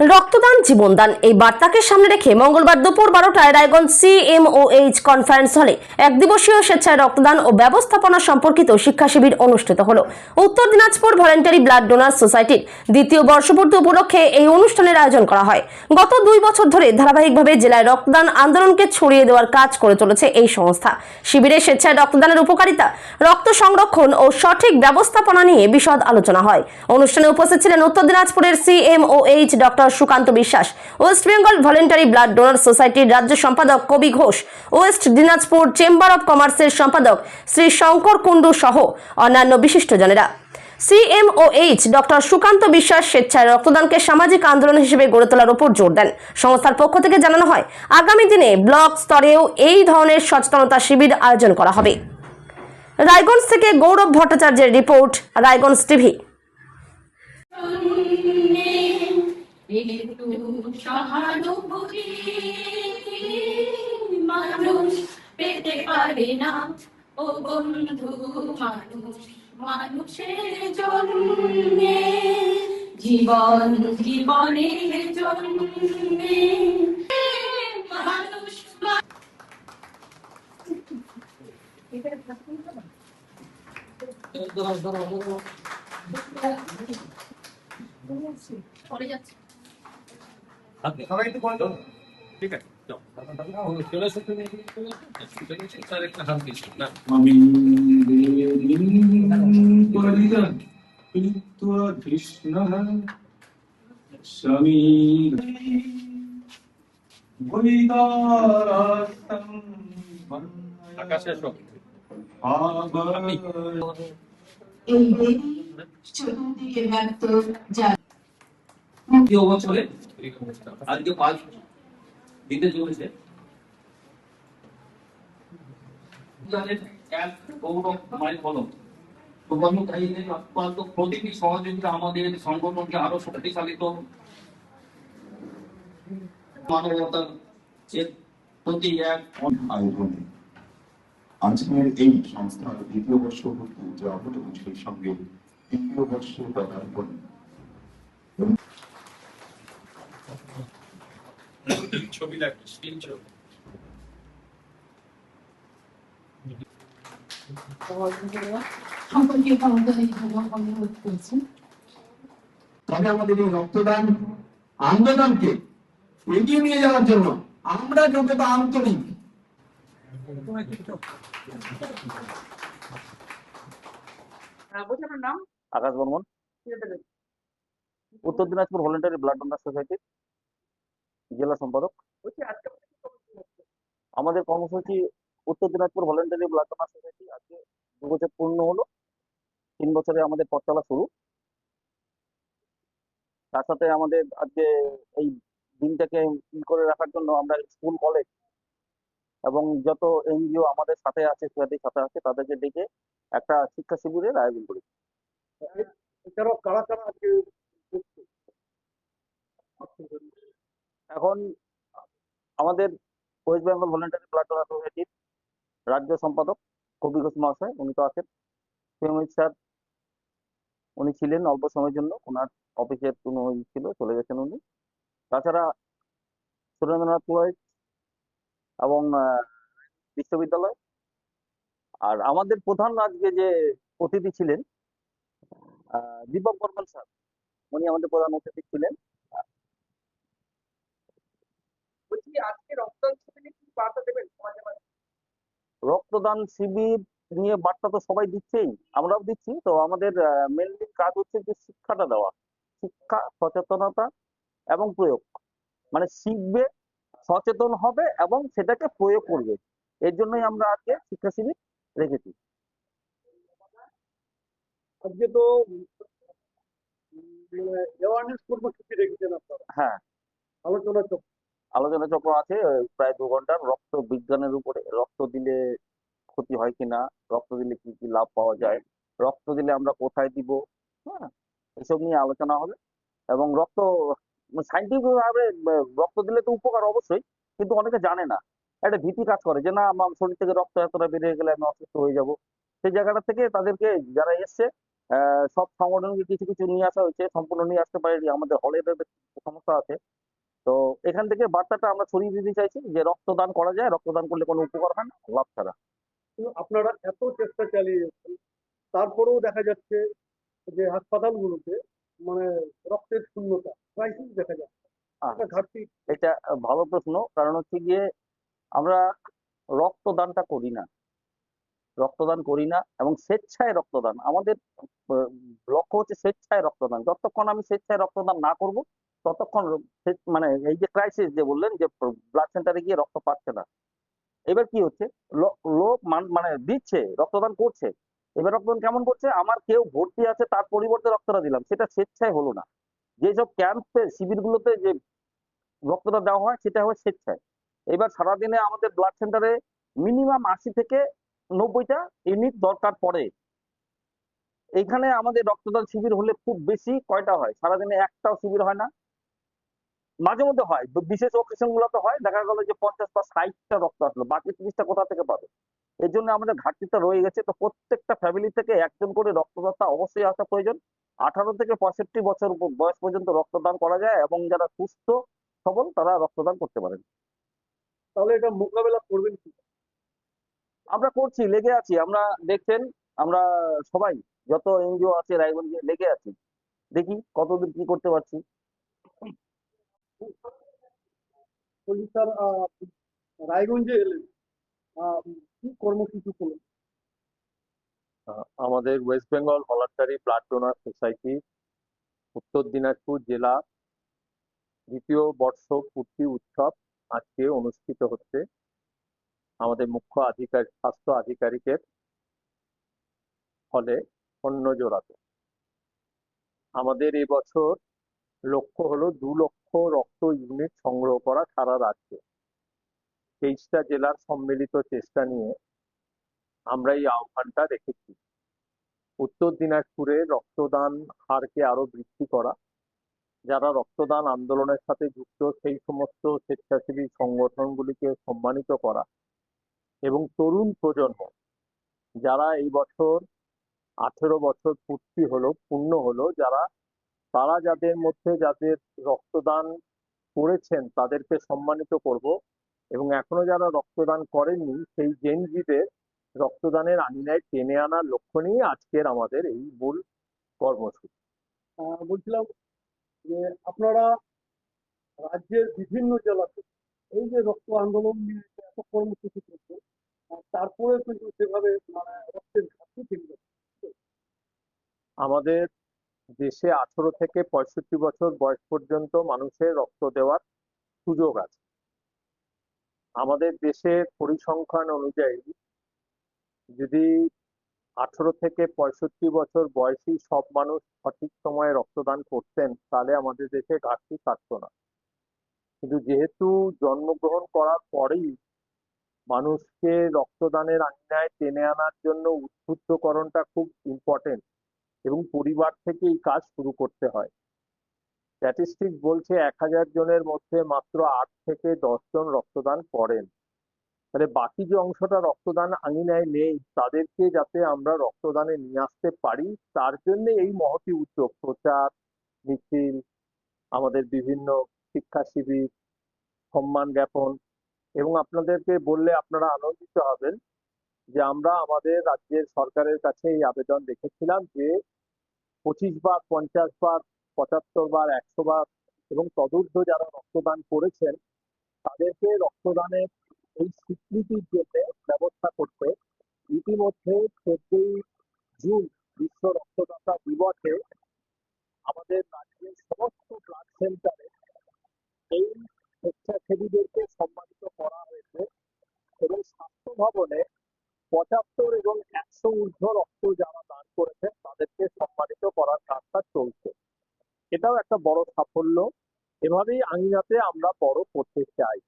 রক্তদান জীবনদান এই বার্তাকে সামনে রেখে মঙ্গলবার দুপুর 12টায় রায়গঞ্জ CMOH কনফারেন্স হলে এক দিবসীয় স্বেচ্ছায় রক্তদান ও ব্যবস্থাপনা সম্পর্কিত শিক্ষা শিবির অনুষ্ঠিত হলো। উত্তর দিনাজপুর ভলেন্টারি ব্লাড ডোনার সোসাইটির দ্বিতীয় বর্ষপূর্তি উপলক্ষে এই অনুষ্ঠানের আয়োজন করা হয়। গত 2 বছর ধরে ধারাবাহিকভাবে জেলায় রক্তদান আন্দোলনকে ছড়িয়ে দেওয়ার কাজ করে চলেছে এই সংস্থা। শিবিরে স্বেচ্ছায় রক্তদানের উপকারিতা, রক্ত সংরক্ষণ ও সঠিক ব্যবস্থাপনা নিয়ে বিশদ আলোচনা হয়। অনুষ্ঠানে উপস্থিত ছিলেন উত্তর দিনাজপুরের CMOH doctor Sukanta Biswas, West Bengal voluntary blood donor সোসাইটির রাজ্য সম্পাদক Kabi Ghosh, West Dinajpur chamber of কমার্সের সম্পাদক শ্রী শঙ্কর কুণ্ডু সহ অন্যান্য বিশিষ্টজনেরা। CMOH ডক্টর সুকান্ত বিশ্বাস স্বেচ্ছায় রক্তদানকে সামাজিক আন্দোলন হিসেবে গড়ে তোলার উপর জোর দেন। সংস্থার পক্ষ থেকে জানানো হয়, আগামী দিনে ব্লক স্তরেও এই ধরনের সচেতনতা শিবির আয়োজন করা হবে। রায়গঞ্জ থেকে গৌরব ভট্টাচার্যের রিপোর্ট, রায়গঞ্জ টিভি। একটু সহানুভূতি মানুষ পেতে পারে না ও বন্ধু, মানুষ মানুষের জন্যে, জীবন জীবনের জন্যে মানুষ পড়ে যাচ্ছে। সবাই একটু বলো। ঠিক আছে, চলে এসো তুমি। স্যার একটা হাত দিচ্ছি না। আমি পরিজন কৃত্বা কৃষ্ণ স্বামী বৈদারাস্তম আকাশে এসো। এই চতুর্দিকে ব্যক্ত যা কি অবচলে আজকে 5 দিতে চলেছে প্রতিটি সহযোগিতা আমাদের সংগঠনকে আরো শক্তিশালী মানবতার প্রতি এক আয়োজনে আজকের এই সংস্থার দ্বিতীয় বর্ষপূর্তি উদযাপন এবং সেই সঙ্গে তৃতীয় বর্ষ পদার্পণ ছবি লাগবে, স্ক্রিন ছবি। সম্পর্কে অনুরোধ করছি। তবে আমাদের এই রক্তদান আন্দোলনকে এগিয়ে নিয়ে যাওয়ার জন্য আমরা যতটা আন্তরিক, আকাশ বর্মন, উত্তর দিনাজপুর ভলেন্টারি ব্লাড ডোনার সোসাইটির জেলা সম্পাদক। আমাদের কর্মসূচি Uttar Dinajpur voluntary blood donor society আজকে 2 বছর পূর্ণ হলো। 3 বছরে আমাদের পথ চলা শুরু। তার সাথে আমাদের আজকে এই দিনটাকে করে রাখার জন্য আমরা স্কুল, কলেজ এবং যত NGO আমাদের সাথে আছে, সোসাইটির সাথে আছে, তাদেরকে ডেকে একটা শিক্ষা শিবিরের আয়োজন করি। এছাড়াও কারা কারা আজকে এখন আমাদের West Bengal voluntary blood donor সোসাইটির রাজ্য সম্পাদক কবি ঘোষ মহাশয়, উনি তো আছেন। প্রেমিক স্যার উনি ছিলেন অল্প সময়ের জন্য, ওনার অফিসের কোনো ছিল, চলে গেছেন উনি। তাছাড়া সুরেন্দ্রনাথ পুরোহিত এবং বিশ্ববিদ্যালয়, আর আমাদের প্রধান আজকে যে অতিথি ছিলেন দীপক বর্মন স্যার, উনি আমাদের প্রধান অতিথি ছিলেন। রক্তদান শিবির নিয়ে বার্তা তো সবাই দিচ্ছেই, আমরাও দিচ্ছি। তো আমাদের মেনলি কাজ হচ্ছে যে শিক্ষাটা দেওয়া, শিক্ষা, সচেতনতা এবং প্রয়োগ। মানে শিখবে, সচেতন হবে এবং সেটাকে প্রয়োগ করবে। এর জন্যই আমরা আজকে শিক্ষা শিবির রেখেছি। আজকে তো অ্যাওয়ারনেস কর্মসূচি রেখেছেন আপনারা, হ্যাঁ, আলোচনা চক্র। আলোচনা চক্র আছে প্রায় 2 ঘন্টার, রক্ত বিজ্ঞানের উপরে। রক্ত দিলে ক্ষতি হয় কিনা, রক্ত দিলে কি কি লাভ পাওয়া যায়, রক্ত দিলে আমরা কোথায় দিব, হ্যাঁ, এসব নিয়ে আলোচনা হবে। এবং রক্ত সাইন্টিফিক ভাবে রক্ত দিলে তো উপকার অবশ্যই, কিন্তু অনেকে জানে না। একটা ভীতি কাজ করে যে না, আমার শরীর থেকে রক্ত এতটা বেরিয়ে গেলে আমি অসুস্থ হয়ে যাব। সেই জায়গাটা থেকে তাদেরকে যারা এসছে সব সংগঠনকে কিছু কিছু নিয়ে আসা হয়েছে, সম্পূর্ণ নিয়ে আসতে পারেনি, আমাদের হলের সমস্যা আছে। তো এখান থেকে বার্তাটা আমরা ছড়িয়ে দিতে চাইছি যে রক্তদান করা যায়, রক্তদান করলে কোনো উপকার হয় না, লাভ ছাড়া। কিন্তু আপনারা এত চেষ্টা চালিয়ে যাচ্ছেন, তারপরেও দেখা যাচ্ছে যে হাসপাতালগুলোতে মানে রক্তের শূন্যতা, ক্রাইসিস দেখা যাচ্ছে, আহ, একটা ঘাটতি। এটা ভালো প্রশ্ন। কারণ হচ্ছে গিয়ে আমরা রক্তদানটা করি না, রক্তদান করি না এবং স্বেচ্ছায় রক্তদান আমাদের আহ, লক্ষ্য হচ্ছে স্বেচ্ছায় রক্তদান। যতক্ষণ আমি স্বেচ্ছায় রক্তদান না করব ততক্ষণ মানে এই যে ক্রাইসিস যে বললেন যে ব্লাড সেন্টারে গিয়ে রক্ত পাচ্ছে না, এবার কি হচ্ছে, লোক মানে দিচ্ছে, রক্তদান করছে। এবার রক্তদান কেমন করছে, আমার কেউ ভর্তি আছে তার পরিবর্তে রক্তটা দিলাম, সেটা স্বেচ্ছায় হলো না। যেসব ক্যাম্পে শিবিরগুলোতে যে রক্তটা দেওয়া হয় সেটা হয় স্বেচ্ছায়। এবার সারাদিনে আমাদের ব্লাড সেন্টারে মিনিমাম 80 থেকে 90টা ইউনিট দরকার পড়ে। এখানে আমাদের রক্তদান শিবির হলে খুব বেশি কয়টা হয়, সারাদিনে একটাও শিবির হয় না। মাঝে মধ্যে হয়, বিশেষ অকেশন গুলোতে হয়, দেখা গেল যে 50 বা 60টা রক্ত আসলো, বাকি 30টা কোথা থেকে পাবে। এর জন্য আমাদের ঘাটতিটা রয়ে গেছে। তো প্রত্যেকটা ফ্যামিলি থেকে একজন করে রক্তদাতা অবশ্যই আসা প্রয়োজন। 18 থেকে 65 বছর বয়স পর্যন্ত রক্তদান করা যায় এবং যারা সুস্থ সবল তারা রক্তদান করতে পারেন। তাহলে এটা মোকাবেলা করবেন কি? আমরা করছি, লেগে আছি। আমরা দেখছেন, আমরা সবাই যত এনজিও আছে রায়গঞ্জে লেগে আছি, দেখি কতদূর কি করতে পারছি। বলছি স্যার, রায়গঞ্জে এলেন, কি কর্মসূচি করলেন? আমাদের West Bengal voluntary blood donor society Uttar Dinajpur জেলা দ্বিতীয় বর্ষ পূর্তি উৎসব আজকে অনুষ্ঠিত হচ্ছে আমাদের মুখ্য স্বাস্থ্য আধিকারিকের ফলে অন্য জোড়াতে। আমাদের এবছর লক্ষ্য হলো 2 লক্ষ রক্ত ইউনিট সংগ্রহ করা সারা রাজ্যে। 23টা জেলার সম্মিলিত চেষ্টা নিয়ে আমরা এই আহ্বানটা রেখেছি। উত্তর দিনাজপুরে রক্তদান হারকে আরো বৃদ্ধি করা, যারা রক্তদান আন্দোলনের সাথে যুক্ত সেই সমস্ত স্বেচ্ছাসেবী সংগঠনগুলিকে সম্মানিত করা এবং তরুণ প্রজন্ম যারা এই বছর 18 বছর পূর্ণ হলো, তারা যাদের মধ্যে যাদের রক্তদান করেছেন তাদেরকে সম্মানিত করব এবং এখনো যারা রক্তদান করেননি সেই জেনজিদের রক্তদানের আঙিনায় টেনে আনার লক্ষ্য নিয়ে আজকের আমাদের এই মূল কর্মসূচি। বলছিলাম যে আপনারা রাজ্যের বিভিন্ন জেলাতে এই যে রক্ত আন্দোলন নিয়ে যে এত কর্মসূচি করছে, তারপরে কিন্তু সেভাবে মানে রক্তের ঘাটতি থেকে যাচ্ছে। আমাদের দেশে 18 থেকে 65 বছর বয়স পর্যন্ত মানুষের রক্ত দেওয়ার সুযোগ আছে। আমাদের দেশের পরিসংখ্যান অনুযায়ী যদি 18 থেকে 65 বছর বয়সী সব মানুষ সঠিক সময়ে রক্তদান করতেন তাহলে আমাদের দেশে ঘাটতি থাকতো না। কিন্তু যেহেতু জন্মগ্রহণ করার পরেই মানুষকে রক্তদানের আঙিনায় টেনে আনার জন্য উদ্বুদ্ধকরণটা খুব ইম্পর্টেন্ট এবং পরিবার থেকে এই কাজ শুরু করতে হয়। স্ট্যাটিস্টিক্স বলছে 1000 জনের মধ্যে মাত্র 8 থেকে 10 জন রক্তদান করেন। তাহলে বাকি যে অংশটা রক্তদান আঙিনায় নেই তাদেরকে যাতে আমরা রক্তদানে নিয়ে আসতে পারি তার জন্য এই মহতি উদ্যোগ, প্রচার মিছিল, আমাদের বিভিন্ন শিক্ষা শিবির, সম্মান জ্ঞাপন। এবং আপনাদেরকে বললে আপনারা আনন্দিত হবেন যে আমরা আমাদের রাজ্যের সরকারের কাছে এই আবেদন রেখেছিলাম যে 25 বার, 50 বার, 75 বার, 100 বার এবং তদূর্ধ্ব যারা রক্তদান করেছেন তাদেরকে রক্তদানের এই স্বীকৃতির জন্য ব্যবস্থা করতে ইতিমধ্যে 14ই জুন বিশ্ব রক্তদাতা দিবসে আমাদের রাজ্যের সমস্ত ব্লাড সেন্টারে এই স্বেচ্ছাসেবীদেরকে সম্মানিত করা হয়েছে এবং স্বাস্থ্য ভবনে 75 এবং 100 ঊর্ধ্ব রক্ত যারা দান করেছেন তাদেরকে সম্মানিত করার কাজটা চলছে। এটাও একটা বড় সাফল্য। এভাবেই আঙিনাতে আমরা বড় করতে চাই।